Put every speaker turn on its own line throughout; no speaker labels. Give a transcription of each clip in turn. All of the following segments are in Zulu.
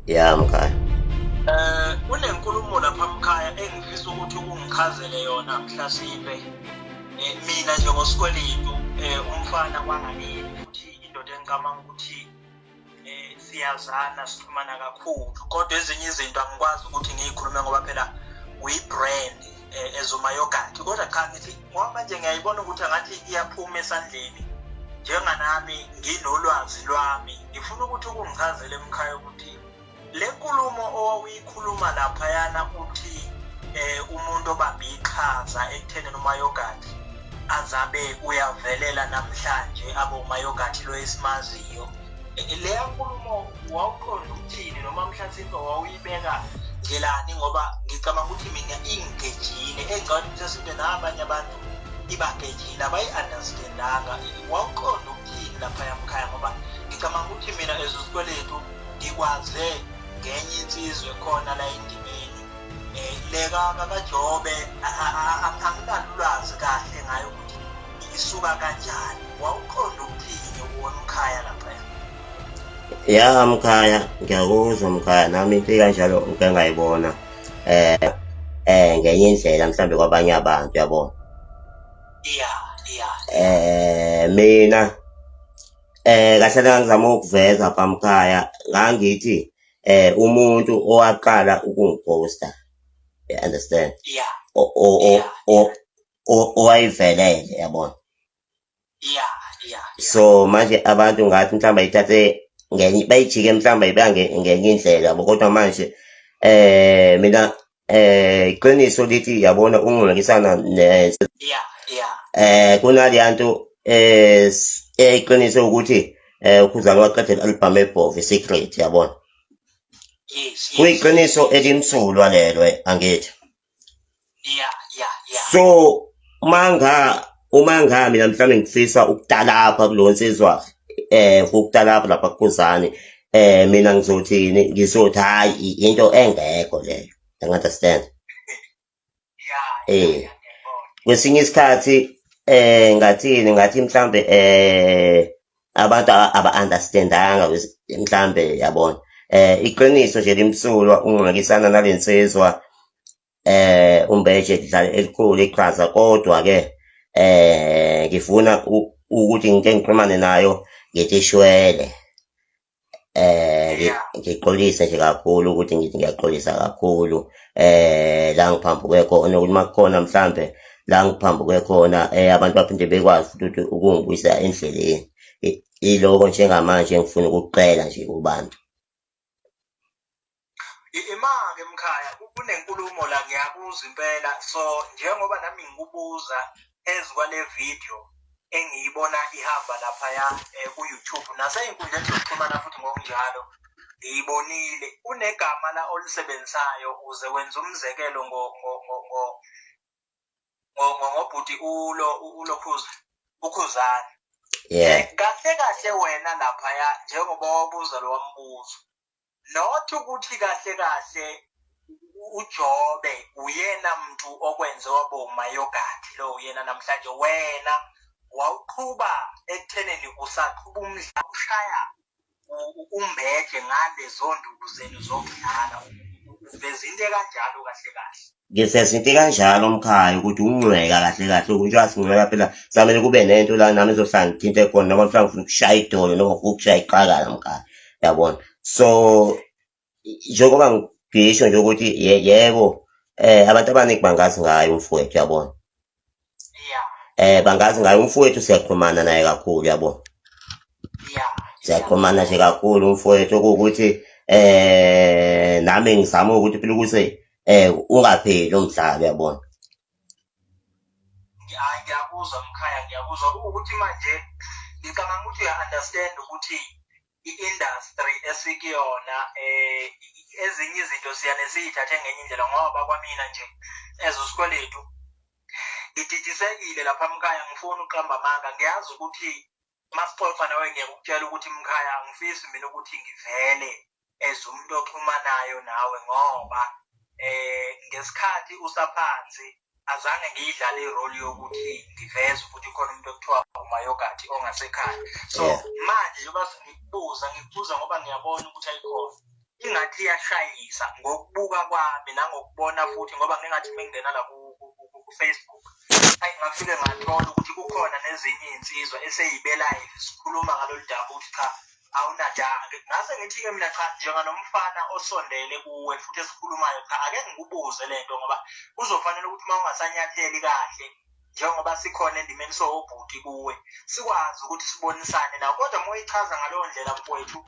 Ya mkhaya.
Kunenkulumo lapha mkhaya engifisa ukuthi ungichazele yona mhlasimpe. Mina njengosikweletu umfana kwangakini futhi indoda engicabanga ukuthi siyazana sixhumana kakhulu, kodwa ezinye izinto angikwazi ukuthi ngiyikhulume ngoba phela uyi-brand Ezuma Yogurt, kodwa cha ngithi ngoba manje ngiyayibona ukuthi angathi iyaphuma esandleni. Njenganami nginolwazi lwami, ngifuna ukuthi ungichazele emkhaya ukuthi le nkulumo owawuyikhuluma laphayana uthi umuntu obambe iqhaza ekuthenini umayogathi azabe uyavelela namhlanje abo umayogathi lo esimaziyo. Leya nkulumo wawuqonda ukuthini noma mhlasimpe wawuyibeka ngelani, ngoba ngicabanga ukuthi mina ingigejile engicabanga ukuthi mhlasimpe nabanye abantu ibagejile abayi-understandanga. Wawuqonda ukuthini laphaya mkhaya, ngoba ngicabanga ukuthi mina ezosikweletu ngikwaze ngenye insizwe khona la endimeni leka kaJobe anginalo ulwazi kahle ngayo ukuthi isuka kanjani. Wawuqonda ukuthini wona mkhaya laphaya?
Ya mkhaya, ngiyakuzwa mkhaya, nami into kanjalo ngike ngayibona ngenye indlela mhlawumbe kwabanye abantu, yabona. Mina kahle ngizama ukuveza apha mkhaya, ngangithi umuntu owaqala ukungiphosta, you understand, owayivelele, yabona. So manje abantu ngathi mhlawumbe ayithathe bayijike mhlawumbe ibange ngenye indlela yabo, kodwa manje mina iqiniso lithi, yabona, ungulekisana kunaliyanto iqiniso ukuthi uKhuzani waqedela i-album ebhova i-Secret, yabona. Kuyiqiniso elimsulwa lelo, angithi. So uma mina mhlawumbe ngifisa ukutalapha kulo nsizwa ukutalapha lapha kuKhuzani, mina ngizothini? Ngizothi hayi into engekho leyo, understand. Kwesinye isikhathi ngathi mhlambe abantu aba-understandanga mhlambe, yabona. Iqiniso nje limsulwa ungulekisana nalensizwa umbeje dlala elikhulu iqhaza, kodwa ke ngifuna ukuthi ngike ngiqhumane nayo ngithi shwele, ngiqolise nje kakhulu, ukuthi ngithi ngiyaxolisa kakhulu la ngiphambuke khona, ukuthi makukhona mhlambe la ngiphambuke khona abantu baphinde bekwazi futhi ukungibuyisa endleleni. Iloko njengamanje ngifuna ukuqela nje kubantu.
Ima-ke mkhaya, kunenkulumo la, ngiyabuza impela. So njengoba nami ngikubuza phezu kwale video engiyibona ihamba laphaya ku-YouTube nasey'nkundleni zokuxhumana futhi ngokunjalo ngiyibonile, unegama la olisebenzisayo uze wenza umzekelo ngobhuti uKhuzani. Kahle wena laphaya njengoba wabuza lo mbuzo, not ukuthi kahle uJobe uyena mntu okwenze wabo umayogathi lo, uyena namhlanje wena wawuqhuba ekuthenini usaqhuba umdlalo ushaya umbeje ngalezo nduku zenu zokudlala, uveza into kanjalo kahle.
Ngiveza into kanjalo mkhaya, ukuthi ungcweka kahle ukuthi wasingcweka phela samele kube nento la nami ezohlala ngithinte khona, noma mhlawumbe ufuna ukushaya idolo noma ufuna ukushaya iqakala mkhaya, yabona. So njengoba ngisho nje ukuthi yebo, abantu abaningi bangazi ngayo umfowethu, yabona. Bangazi ngayo umfowethu, siyaxhumana naye kakhulu, yabona. Siyaxhumana nje kakhulu umfowethu, okuwukuthi nami ngizama ukuthi phela ukuthi ungapheli umdlalo, yabona.
Ngiyakuzwa mkhaya, ngiyakuzwa. Ukuthi manje ngicabanga ukuthi uya-understand ukuthi i-industry esikuyona ezinye izinto siyane siyithathe ngenye indlela, ngoba kwamina nje ezosikweletu ngididizekile lapha mkhaya, ngifuna uqamba amanga. Ngiyazi ukuthi masixoxa nawe ngiyakutshela ukuthi mkhaya, angifisi mina ukuthi ngivele as umuntu oxhumanayo nawe, ngoba ngesikhathi usaphansi azange ngiyidlale irole yokuthi ngiveze ukuthi khona umuntu okuthiwa umayogathi ongasekhaya. So manje njengoba ngikubuza ngoba ngiyabona ukuthi ayikhona. ingathi iyashayisa ngokubuka kwami nangokubona futhi ngoba ngingathi mengingena la ku Facebook ngafike ngathola ukuthi kukhona nezinye insizwa eseyibelayo sikhuluma ngalolu daba ukuthi cha awunadanga ngase ngithi-ke mina cha njenganomfana osondele kuwe futhi esikhulumayo cha ake ngikubuze lento ngoba kuzofanele ukuthi uma ungasanyatheli kahle njengoba sikhona endimeni sowubhuti kuwe sikwazi ukuthi sibonisane nawo kodwa uma uyichaza ngaleyo ndlela mfowethu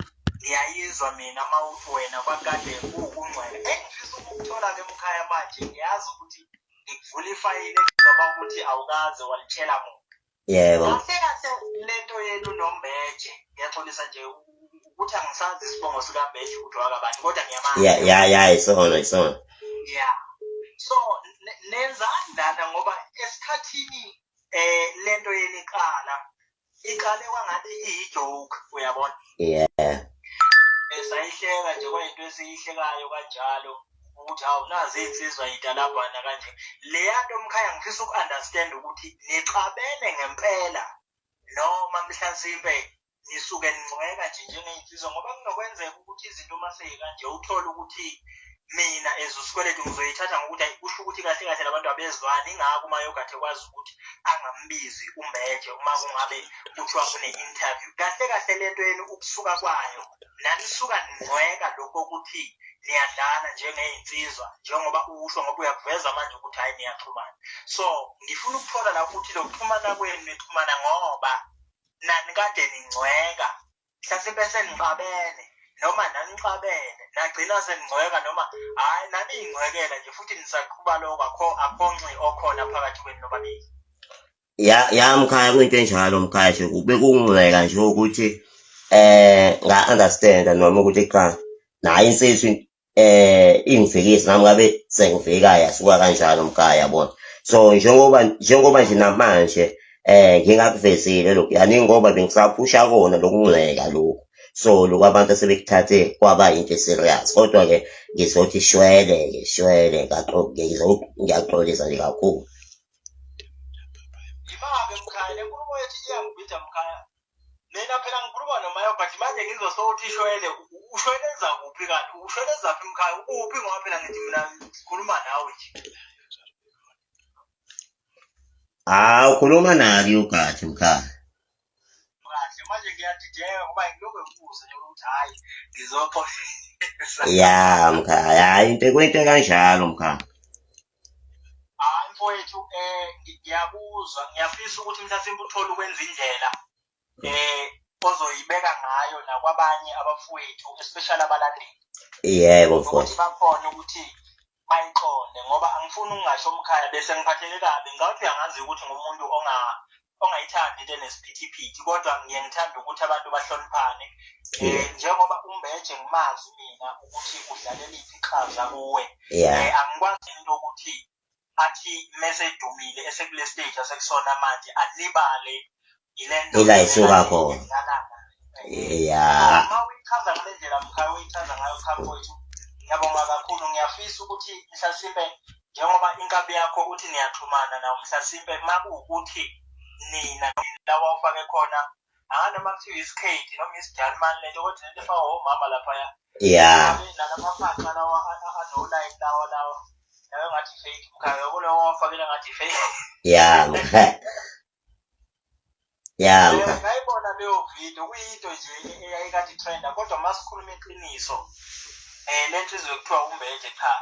ngiyayizwa mina mawuthi wena kwakade kuwukungcwele engifisa ukukuthola-ke ekhaya manje ngiyazi ukuthi ngikuvula ifayile ngoba ukuthi awukaze walitshela muntu
yebo
kahle kahle lento yenu nombeje ngiyaxolisa nje ukuthi angisazi isibongo sikambeje ukuthi wakabani kodwa ngiyamazi
ya isona
yeah so nenzani lana ngoba esikhathini lento yeni iqale kwangathi iyijoke uyabona
yeah
sayihleka nje kwayinto esiyihlekayo kanjalo ukuthi hawu nazi insizwa yidalabhana kanje leya nto mkhaya ngifisa uku-understand ukuthi nixabene ngempela noma mhlasimpe nisuke ningcweka nje njengey'nsizwa ngoba kunokwenzeka ukuthi izinto maseyikanje uthole ukuthi mina ezusikweletu ngizoyithatha ngokuthi hayi kusho ukuthi kahle kahle labantu abezwani ingako uma yogade kwazi ukuthi angambizi umbeje uma kungabe kuthiwa kune-interview kahle kahle lento yenu ukusuka kwayo nanisuka ningcweka lokho ukuthi niyadlala njengey'nsizwa njengoba usho ngoba uyakuveza manje ukuthi hhayi niyaxhumana so ngifuna ukuthola la ukuthi lokuxhumana kwenu nixhumana ngoba nani kade ningcweka mhlasimpe senixabene noma nanixabene nagcina seningcweka noma hhayi naniyingcwekela nje futhi nisaqhuba lokho akhonci okhona phakathi kwenu nobabili
ya mkhaya kuyinto enjalo mkhaya nje bekungcweka nje ukuthi nga-understanda noma ukuthi cha naye insizwa ingifikise nami ngabe sengifika yasuka kanjalo mkhaya yabona so njengoba nje namanje ngingakuvezile lokhu yani ngoba bengisaphusha kona lokungcweka lokhu so lokhu abantu asebekuthathe kwaba into eserious kodwa-ke ngizothi shwele ngiyaxolisa nje kakhulu
yima-ke mkhaya le nkulumo yethu iyangibida mkhaya mina phela ngikhuluma nomayo but manje ngizosokuthi shwele ushweleza kuphi kanti ushwelezaphi mkhaya ukuphi ngoba phela ngithi mina sikhuluma nawe nje
ukhuluma nayo ugathi mkhaya
kahle manje ngiyadideka ngoba ngilokhu ngibuze nje ukuthi hhayi ngizoxolisa
ya mkhaya into kwento kanjalo mkhaya
hhayi mfowethu ngiyakuzwa ngiyafisa ukuthi mhlasimbe uthole ukwenza indlela ozoyibeka ngayo nakwabanye abafowethu especially abalandeli
yebo
ukuthi
mfowethu
bakhona ukuthi bayiqonde ngoba angifuni ukungasho umkhaya bese ngiphatheke kabi ngathi uyangazi ukuthi ngumuntu ongayithandi into enesiphithiphithi kodwa ngiye ngithanda ukuthi abantu bahloniphane njengoba umbeje ngimazi mina ukuthi udlalela iphi iqhaza kuwe angikwazi into ukuthi athi mesedumile esekule stage asekusona manje alibale
ila isuka khona
uma uyichaza ngale ndlela mkhaya uyichaza ngayo khamfowethu ngiyabonga kakhulu ngiyafisa ukuthi mhlasimpe njengoba inkabi yakho uthi niyaxhumana nawo mhlasimpe uma kuwukuthi nina lawa ufake khona noma kuthiwa isikhethi noma isijalimani lento kodwa lento efaka omama laphaya nalamaphaqa lawa anolayini lawa nayo ngathi fake mkhaya yabona wawafakela ngathi fake ngayibona leyo video kuyinto nje eyayikade trenda kodwa masikhuluma iqiniso lento izokuthiwa umbeje cha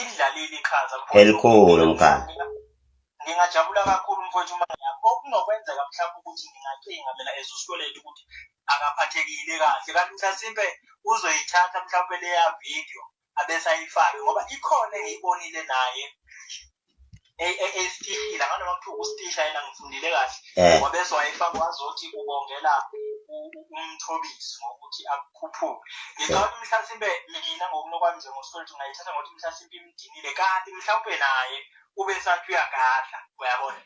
idlalile iqhaza
elikhulu mkhaya
ngingajabula kakhulu mfowethu uma yakho okunokwenzeka mhlawumbe ukuthi ngingacinga mina ezusikweletu ukuthi akaphathekile kahle kanti mhlasimpe uzoyithatha mhlawumbe leya video abesayifake ngoba ikhona engiyibonile naye esitishile nganoma kuthiwa ukustisha yena ngifundile kahle ngoba bese wayefaka wazothi ubongela umthobisi ngokuthi akukhuphuke ngicabanga mhlasimpe mina ngokunokwami njengoSikweletu ngayithatha ngokuthi mhlasimpe imdinile kanti mhlawumbe naye ube sathi uyagahla uyabona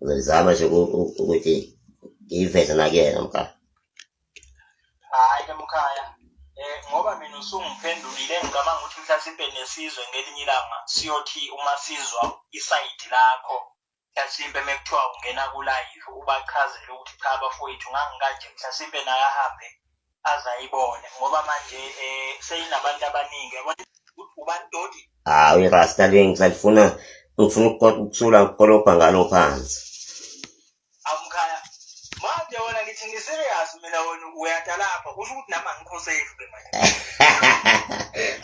ngizama nje ukuthi ngiyiveze nakuyena mkhaya
hhayi ke mkhaya ngoba mina usungiphendulile ngicabanga ukuthi mhlasimpe nesizwe ngelinye ilanga siyothi uma sizwa isayidi lakho mhlasimpe mekuthiwa ungena kulive ubachazele ukuthi cha abafowethu ngangikanje mhlasimpe naye ahambe azayibone ngoba manje seyinabantu abaningi yabona ubantoti
hayi irasta ngifuna ukusula ngikholopha ngalo phansi.
amkhaya manje wona ngithi ngiserious mina wena uyadala lapha kusho ukuthi nami angikho safe ke manje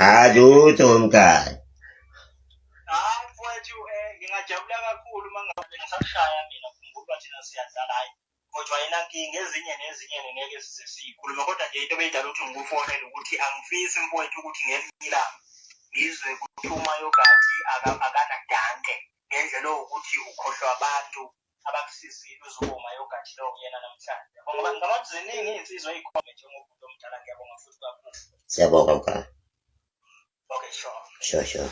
Hayi utho mkhaya.
hayi mfowethu ngingajabula kakhulu uma ngabe ngisakushaya mina khumbula thina siyadlala hayi kodwa ayinankinga ezinye nezinye ngeke size siyikhulume kodwa nje into beyidala ukuthi ngikufonele ukuthi angifisi mfowethu ukuthi ngelinye ilanga ngizwe kuthuma yogathi akanadanke ngendlela ukuthi ukhohlwa abantu abakusizile uzoboma yogathi lo yena namhlanje ngoba ngabantu ziningi insizwa ezikhona njengomuntu omdala ngiyabonga futhi kakhulu.
Siyabonga mkhaya.
Okay, sure.
Sure.